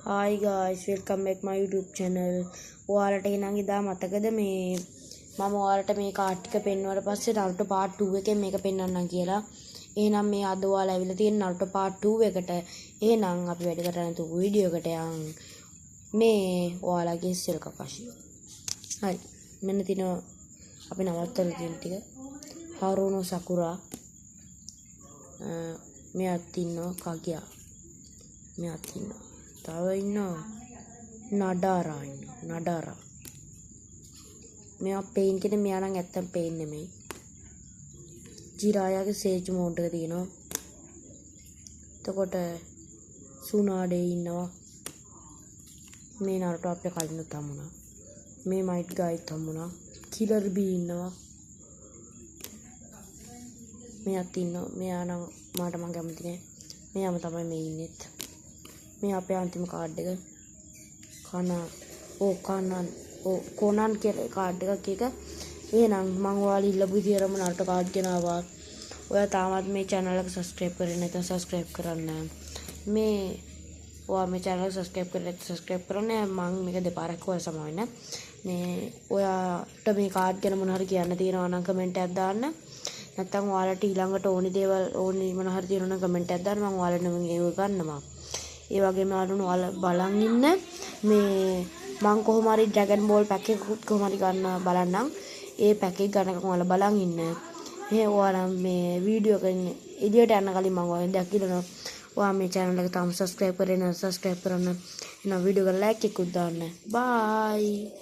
Hi guys, welcome back my YouTube channel. ඔයාලට එහෙනම් ඉදා මතකද මේ මම ඔයාලට මේ කාඩ් එක පෙන්වුවාට පස්සේ Naruto part 2 එකෙන් මේක පෙන්වන්නම් කියලා. එහෙනම් මේ අද ඔයාලා ඇවිල්ලා තියෙන Naruto part 2 එකට. එහෙනම් අපි වැඩ කරන්න නැතුව වීඩියෝ එකට යන්. මේ ඔයාලගේ සෙල් කකාෂි. හරි. මෙන්න තියෙනවා අපි නවත්තලා තියෙන ටික. Haruno Sakura. මෙයාත් ඉන්නවා කගියා. මෙයාත් ඉන්නවා. තව ඉන්නවා නඩාරා මෙයා පේන් කෙනේ මෙයා නම් ඇත්තම් පේන් නෙමෙයි ජිරායාගේ සේජ් මෝඩ් එක තියෙනවා එතකොට සුනාඩේ ඉන්නවා මේ නරුටෝ අපිට කලිනුත් හම්බුණා මේ මයිට් ගායිත් හම්බුණා කිලර් බී ඉන්නවා මෙයාත් ඉන්නවා මෙයා නම් මාට මම කැමති නෑ මෙයාම තමයි මේ ඉන්නෙත් මේ අපේ අන්තිම කාඩ් එක කොනන් කියලා කාඩ් එකක් එක එහෙනම් මම ඔයාලා ඉල්ලපු විදිහටම නරුටෝ කාඩ් ගෙනාවා ඔයා තාමත් මේ channel එක subscribe කරේ නැත්නම් subscribe කරන්න මේ ඔයා මේ channel එක subscribe කරලා subscribe කරන්න මම මේක දෙපාරක් ඔයාලා සමාවෙන්න මේ ඔයාට මේ කාඩ් ගැන මොන හරි කියන්න තියෙනවා නම් කමෙන්ට් එකක් දාන්න නැත්නම් ඔයාලට ඊළඟට ඕනි දේවල් ඕනි මොන හරි තියෙනවා නම් කමෙන්ට් එකක් දාන්න මම ඔයාලට මේව ගන්නවා ඒ වගේම ඔයාලා බලන් ඉන්න මේ මම කොහොම හරි ඩ්‍රැගන් බෝල් පැක් එකක් කොහොම හරි ගන්න බලන්නම් ඒ පැක් එක ගන්නකම් ඔයාලා බලන් ඉන්න මේ ඔයාලා මේ වීඩියෝ එකෙන් එළියට යන්න කලින් මම ඔයාලට දැක්කිනවා ඔයා මේ channel එක තාම subscribe කරේ නැත්නම් subscribe කරන්න එහෙනම් වීඩියෝ එක like එකකුත් දාන්න bye